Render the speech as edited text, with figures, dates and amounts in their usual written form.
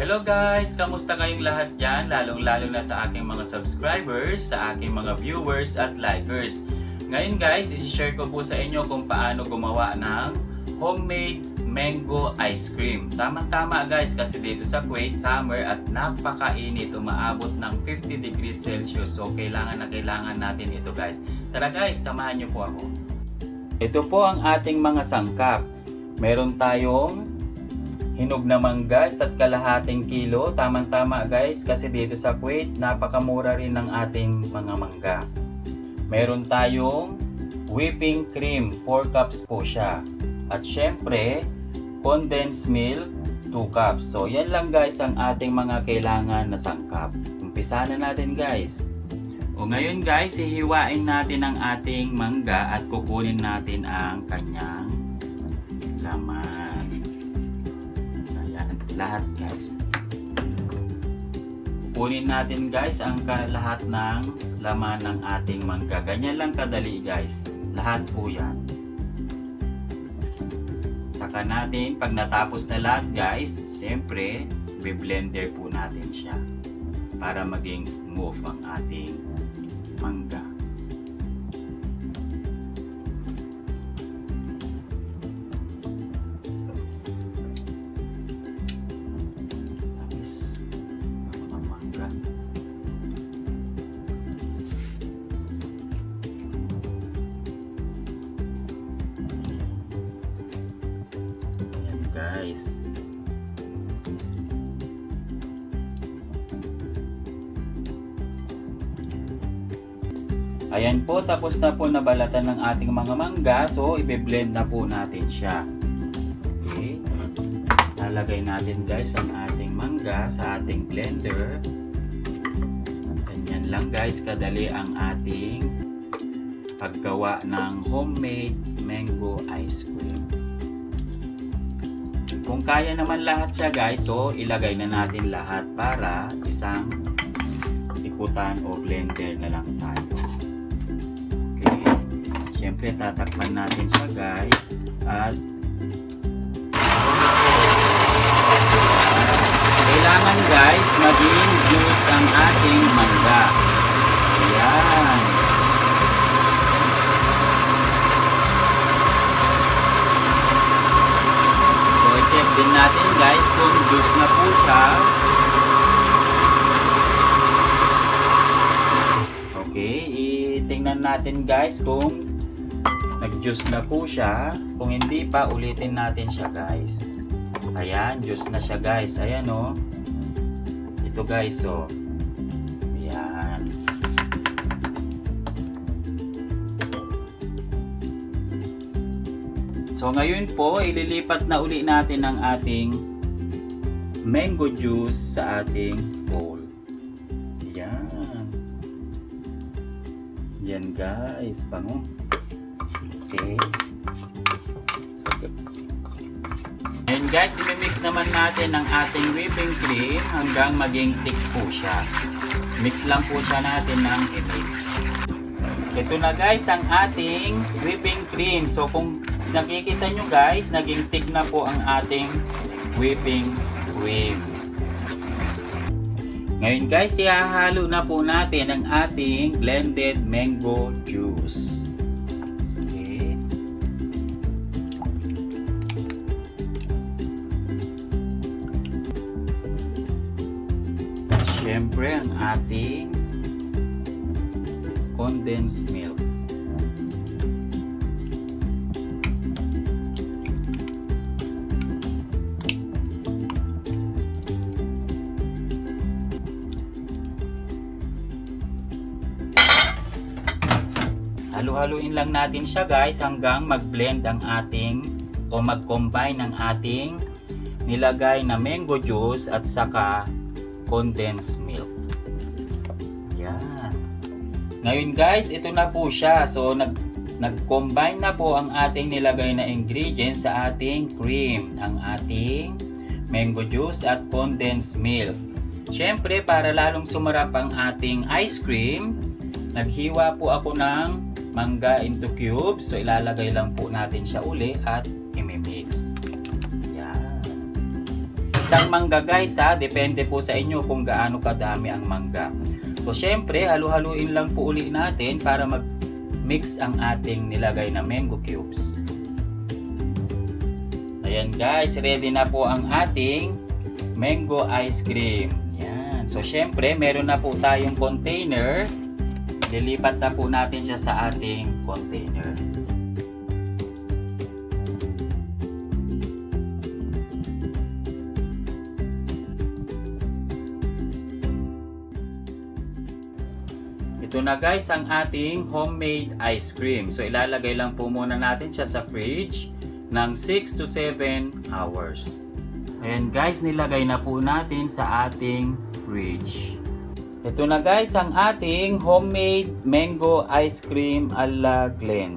Hello guys! Kamusta kayong lahat dyan? Lalong-lalo na sa aking mga subscribers, sa aking mga viewers at likers. Ngayon guys, isi-share ko po sa inyo kung paano gumawa ng homemade mango ice cream. Tamang-tama guys kasi dito sa Kuwait, summer at napakainit. Umaabot ng 50 degrees Celsius. So kailangan natin ito guys. Tara guys, samahan niyo po ako. Ito po ang ating mga sangkap. Meron tayong hinog na manggas at kalahating kilo. Tamang-tama guys kasi dito sa Kuwait napakamura rin ng ating mga mangga. Meron tayong whipping cream, 4 cups po siya. At syempre, condensed milk, 2 cups. So yan lang guys ang ating mga kailangan na sangkap. Umpisa na natin guys. O ngayon guys, hihiwain natin ang ating mangga at kukunin natin ang kanyang laman. Lahat guys. Kunin natin guys ang lahat ng laman ng ating mangga. Ganyan lang kadali guys. Lahat po yan. Saka natin, pag natapos na lahat guys, siyempre, blender po natin siya. Para maging smooth ang ating mangga. Guys, ayan po, tapos na po nabalatan ng ating mga mangga. So i-blend na po natin siya. Okay, lalagay natin guys ang ating mangga sa ating blender. Ganyan lang guys kadali ang ating paggawa ng homemade mango ice cream. Kung kaya naman lahat siya guys, so ilagay na natin lahat para isang ikutan o blender na lang tayo. Okay. Siyempre tatakpan natin siya guys. At kailangan guys maging juice ang ating mangga. Ayan. Check din natin guys kung juice na po siya. Okay, itingnan natin guys kung nag-juice na po siya. Kung hindi pa, ulitin natin siya guys. Ayan, juice na siya guys. Ayan o. Ito guys o. Ayan. So ngayon po, ililipat na uli natin ang ating mango juice sa ating bowl. Yan. Yan guys, bango. Okay. And guys, i-mix naman natin ang ating whipping cream hanggang maging thick po siya. Mix lang po siya natin ng i-mix. Ito na guys ang ating whipping cream. So kung nakikita nyo guys, naging thick na po ang ating whipping cream. Ngayon guys, ihahalo na po natin ang ating blended mango juice. Okay. At syempre ang ating condensed milk. Halo-haluin lang natin siya guys hanggang mag-blend ang ating o mag-combine ang ating nilagay na mango juice at saka condensed milk. Yan. Ngayon guys, ito na po siya. So nag-combine na po ang ating nilagay na ingredients sa ating cream, ang ating mango juice at condensed milk. Syempre, para lalong sumarap ang ating ice cream, naghiwa po ako ng mangga into cubes. So ilalagay lang po natin siya uli at i-mix. Yan. Isang mangga guys ha, depende po sa inyo kung gaano kadami ang mangga. So syempre, halu-haluin lang po uli natin para mag-mix ang ating nilagay na mango cubes. Ayan guys, ready na po ang ating mango ice cream. Yan. So syempre, meron na po tayong container. Lilipat na po natin siya sa ating container. Ito na guys ang ating homemade ice cream. So ilalagay lang po muna natin siya sa fridge ng 6 to 7 hours. Ayan guys, nilagay na po natin sa ating fridge. Ito na guys ang ating homemade mango ice cream ala Glen.